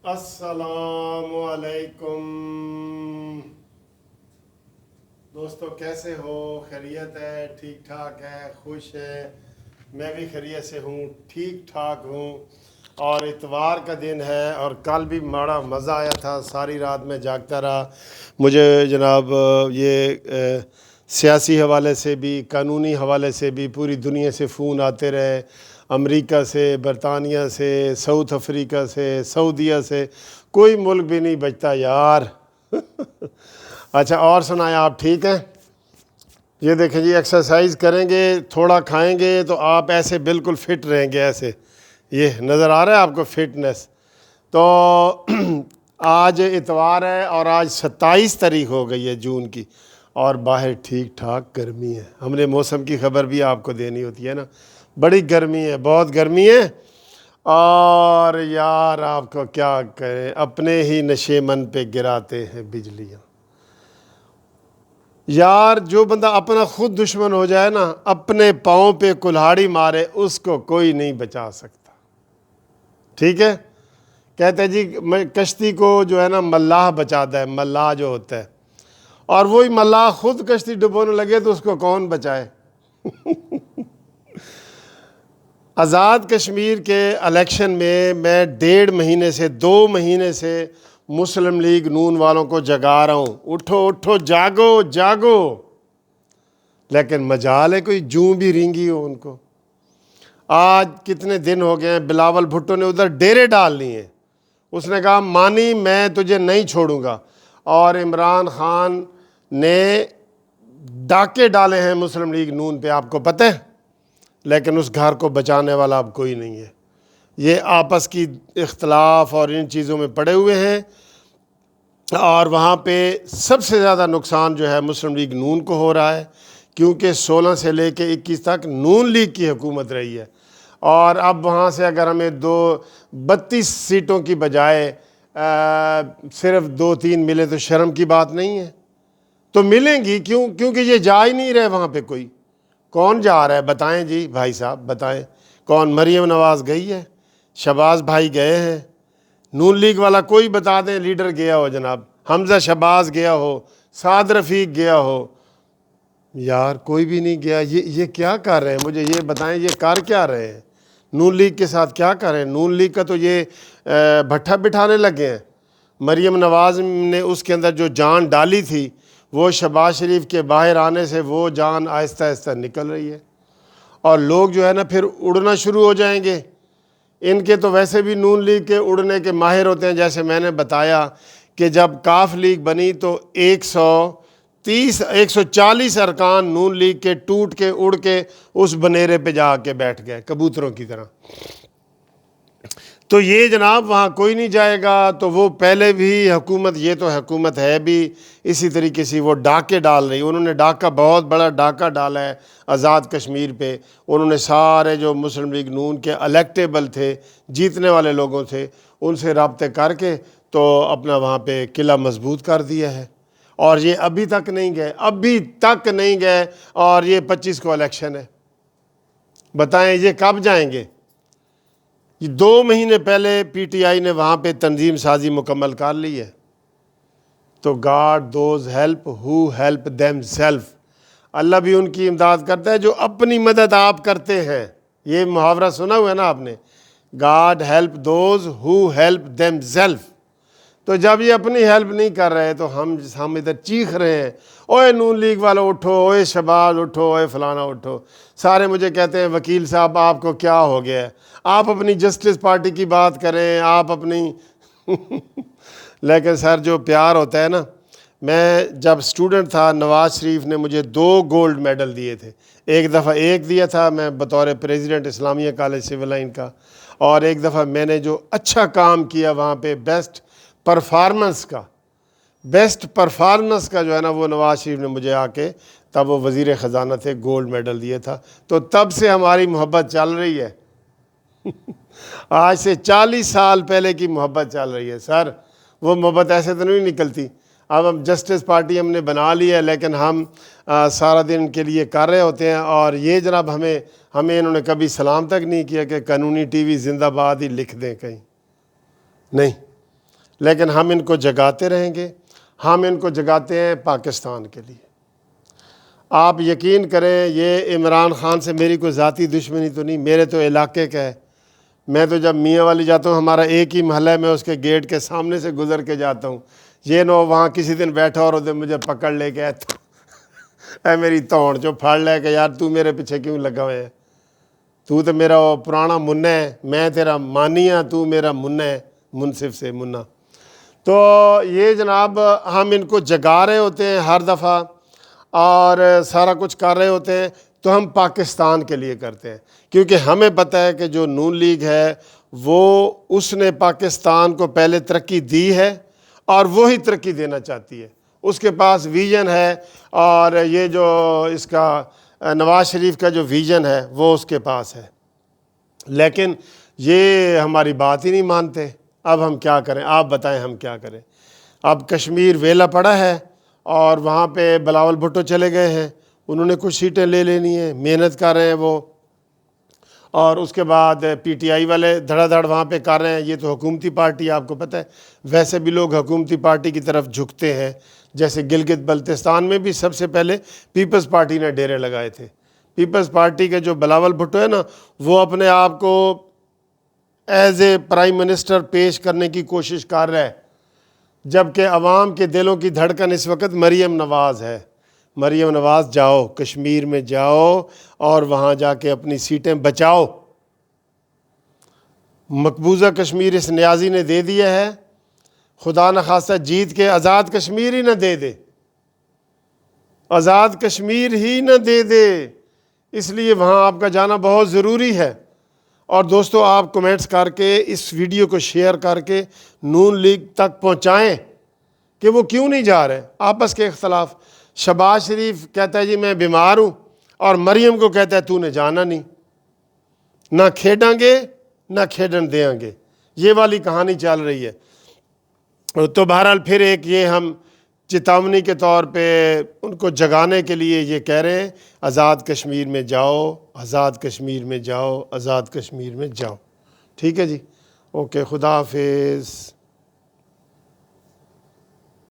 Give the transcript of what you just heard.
السلام علیکم دوستو، کیسے ہو؟ خیریت ہے؟ ٹھیک ٹھاک ہے؟ خوش ہے؟ میں بھی خیریت سے ہوں، ٹھیک ٹھاک ہوں۔ اور اتوار کا دن ہے اور کل بھی بڑا مزہ آیا تھا، ساری رات میں جاگتا رہا۔ مجھے جناب یہ سیاسی حوالے سے بھی، قانونی حوالے سے بھی پوری دنیا سے فون آتے رہے، امریکہ سے، برطانیہ سے، ساؤتھ افریقہ سے، سعودیہ سے، کوئی ملک بھی نہیں بچتا یار۔ اچھا، اور سنائیں، آپ ٹھیک ہیں؟ یہ دیکھیں جی، ایکسرسائز کریں گے، تھوڑا کھائیں گے تو آپ ایسے بالکل فٹ رہیں گے، ایسے یہ نظر آ رہا ہے آپ کو فٹنس۔ تو آج اتوار ہے اور آج 27 تاریخ ہو گئی ہے جون کی، اور باہر ٹھیک ٹھاک گرمی ہے۔ ہم نے موسم کی خبر بھی آپ کو دینی ہوتی ہے نا، بڑی گرمی ہے، بہت گرمی ہے۔ اور یار آپ کو کیا کریں، اپنے ہی نشے من پہ گراتے ہیں بجلیاں۔ یار جو بندہ اپنا خود دشمن ہو جائے نا، اپنے پاؤں پہ کلہاڑی مارے، اس کو کوئی نہیں بچا سکتا، ٹھیک ہے؟ کہتے ہیں جی کشتی کو جو ہے نا ملاح بچاتا ہے، ملاح جو ہوتا ہے، اور وہی ملاح خود کشتی ڈبونے لگے تو اس کو کون بچائے؟ آزاد کشمیر کے الیکشن میں 1.5 مہینے سے 2 مہینے سے مسلم لیگ نون والوں کو جگا رہا ہوں، اٹھو اٹھو، جاگو جاگو، لیکن مجال ہے کوئی جوں بھی رینگی ہو ان کو۔ آج کتنے دن ہو گئے ہیں، بلاول بھٹو نے ادھر ڈیرے ڈال لیے ہیں، اس نے کہا مانی میں تجھے نہیں چھوڑوں گا، اور عمران خان نے ڈاکے ڈالے ہیں مسلم لیگ نون پہ، آپ کو پتہ ہے، لیکن اس گھر کو بچانے والا اب کوئی نہیں ہے۔ یہ آپس کی اختلاف اور ان چیزوں میں پڑے ہوئے ہیں، اور وہاں پہ سب سے زیادہ نقصان جو ہے مسلم لیگ نون کو ہو رہا ہے، کیونکہ 16 سے لے کے 21 تک نون لیگ کی حکومت رہی ہے، اور اب وہاں سے اگر ہمیں 32 سیٹوں کی بجائے صرف 2-3 ملے تو شرم کی بات نہیں ہے؟ تو ملیں گی کیوں؟ کیونکہ یہ جا ہی نہیں رہے وہاں پہ کوئی۔ کون جا رہا ہے بتائیں جی بھائی صاحب، بتائیں کون؟ مریم نواز گئی ہے، شہباز بھائی گئے ہیں، نون لیگ والا کوئی بتا دیں لیڈر گیا ہو جناب، حمزہ شہباز گیا ہو، سعد رفیق گیا ہو؟ یار کوئی بھی نہیں گیا۔ یہ کیا کر رہے ہیں؟ مجھے یہ بتائیں، یہ کر کیا رہے ہیں؟ نون لیگ کے ساتھ کیا کر رہے ہیں؟ نون لیگ کا تو یہ بھٹھا بٹھانے لگے ہیں۔ مریم نواز نے اس کے اندر جو جان ڈالی تھی، وہ شہباز شریف کے باہر آنے سے وہ جان آہستہ آہستہ نکل رہی ہے، اور لوگ جو ہے نا پھر اڑنا شروع ہو جائیں گے۔ ان کے تو ویسے بھی نون لیگ کے اڑنے کے ماہر ہوتے ہیں، جیسے میں نے بتایا کہ جب کاف لیگ بنی تو 140 ارکان نون لیگ کے ٹوٹ کے اڑ کے اس بنیرے پہ جا کے بیٹھ گئے کبوتروں کی طرح۔ تو یہ جناب وہاں کوئی نہیں جائے گا، تو وہ پہلے بھی حکومت، یہ تو حکومت ہے بھی اسی طریقے سے وہ ڈاکے ڈال رہی۔ انہوں نے ڈاکہ، بہت بڑا ڈاکہ ڈالا ہے آزاد کشمیر پہ۔ انہوں نے سارے جو مسلم لیگ نون کے الیکٹیبل تھے، جیتنے والے لوگوں تھے، ان سے رابطے کر کے تو اپنا وہاں پہ قلعہ مضبوط کر دیا ہے، اور یہ ابھی تک نہیں گئے، ابھی تک نہیں گئے، اور یہ 25 کو الیکشن ہے۔ بتائیں یہ کب جائیں گے؟ یہ 2 مہینے پہلے پی ٹی آئی نے وہاں پہ تنظیم سازی مکمل کر لی ہے۔ تو God does help who help them self, اللہ بھی ان کی امداد کرتا ہے جو اپنی مدد آپ کرتے ہیں۔ یہ محاورہ سنا ہوا ہے نا آپ نے، God help those who help them self. تو جب یہ اپنی ہیلپ نہیں کر رہے تو ہم ادھر چیخ رہے ہیں، اوے نون لیگ والو اٹھو، اوے شہباز اٹھو، اوے فلانا اٹھو۔ سارے مجھے کہتے ہیں وکیل صاحب آپ کو کیا ہو گیا ہے، آپ اپنی جسٹس پارٹی کی بات کریں، آپ اپنی لیکن سر جو پیار ہوتا ہے نا، میں جب سٹوڈنٹ تھا نواز شریف نے مجھے 2 گولڈ میڈل دیے تھے۔ ایک دفعہ ایک دیا تھا میں بطور پریزیڈنٹ اسلامیہ کالج سول لائن کا، اور ایک دفعہ میں نے جو اچھا کام کیا وہاں پہ بیسٹ پرفارمنس کا جو ہے نا، وہ نواز شریف نے مجھے آ کے، تب وہ وزیر خزانہ تھے، گولڈ میڈل دیا تھا۔ تو تب سے ہماری محبت چل رہی ہے، آج سے 40 سال پہلے کی محبت چل رہی ہے سر۔ وہ محبت ایسے تو نہیں نکلتی۔ اب ہم جسٹس پارٹی ہم نے بنا لی ہے، لیکن ہم سارا دن ان کے لیے کر رہے ہوتے ہیں، اور یہ جناب ہمیں انہوں نے کبھی سلام تک نہیں کیا کہ قانونی ٹی وی زندہ باد ہی لکھ دیں کہیں نہیں۔ لیکن ہم ان کو جگاتے رہیں گے. ہم ان کو جگاتے ہیں پاکستان کے لیے. آپ یقین کریں یہ عمران خان سے میری کوئی ذاتی دشمنی تو نہیں, میرے تو علاقے کا ہے. میں تو جب میاں والی جاتا ہوں, ہمارا ایک ہی محلہ ہے, میں اس کے گیٹ کے سامنے سے گزر کے جاتا ہوں. یہ نہ وہاں کسی دن بیٹھا اور مجھے پکڑ لے کے اے میری توڑ جو پھاڑ لے کہ یار تو میرے پیچھے کیوں لگا ہوئے ہے, تو میرا پرانا منہ ہے, میں تیرا مانیہ, تو میرا منہ ہے, منصف سے منہ. تو یہ جناب ہم ان کو جگا رہے ہوتے ہیں ہر دفعہ اور سارا کچھ کر رہے ہوتے ہیں, تو ہم پاکستان کے لیے کرتے ہیں, کیونکہ ہمیں پتہ ہے کہ جو نون لیگ ہے وہ اس نے پاکستان کو پہلے ترقی دی ہے اور وہی ترقی دینا چاہتی ہے. اس کے پاس ویژن ہے, اور یہ جو اس کا نواز شریف کا جو ویژن ہے وہ اس کے پاس ہے, لیکن یہ ہماری بات ہی نہیں مانتے. اب ہم کیا کریں, آپ بتائیں ہم کیا کریں. اب کشمیر ویلا پڑا ہے اور وہاں پہ بلاول بھٹو چلے گئے ہیں, انہوں نے کچھ سیٹیں لے لینی ہیں, محنت کر رہے ہیں وہ, اور اس کے بعد پی ٹی آئی والے دھڑا دھڑ وہاں پہ کر رہے ہیں. یہ تو حکومتی پارٹی, آپ کو پتہ ہے ویسے بھی لوگ حکومتی پارٹی کی طرف جھکتے ہیں. جیسے گلگت بلتستان میں بھی سب سے پہلے پیپلز پارٹی نے ڈیرے لگائے تھے. پیپلز پارٹی کے جو بلاول بھٹو ہے نا, وہ اپنے آپ کو ایز اے پرائم منسٹر پیش کرنے کی کوشش کر رہا ہے, جبکہ عوام کے دلوں کی دھڑکن اس وقت مریم نواز ہے. مریم نواز جاؤ, کشمیر میں جاؤ اور وہاں جا کے اپنی سیٹیں بچاؤ. مقبوضہ کشمیر اس نیازی نے دے دیا ہے, خدا نخواستہ جیت کے آزاد کشمیر ہی نہ دے دے, آزاد کشمیر ہی نہ دے دے. اس لیے وہاں آپ کا جانا بہت ضروری ہے. اور دوستو آپ کومنٹس کر کے اس ویڈیو کو شیئر کر کے نون لیگ تک پہنچائیں کہ وہ کیوں نہیں جا رہے. آپس کے اختلاف, شہباز شریف کہتا ہے جی میں بیمار ہوں, اور مریم کو کہتا ہے تو نے جانا نہیں, نہ کھیڈیں گے نہ کھیڈن دیں گے, یہ والی کہانی چل رہی ہے. تو بہرحال پھر ایک یہ ہم چتاونی کے طور پہ ان کو جگانے کے لیے یہ کہہ رہے ہیں آزاد کشمیر میں جاؤ, آزاد کشمیر میں جاؤ, آزاد کشمیر میں جاؤ. ٹھیک ہے جی, اوکے, خدا حافظ.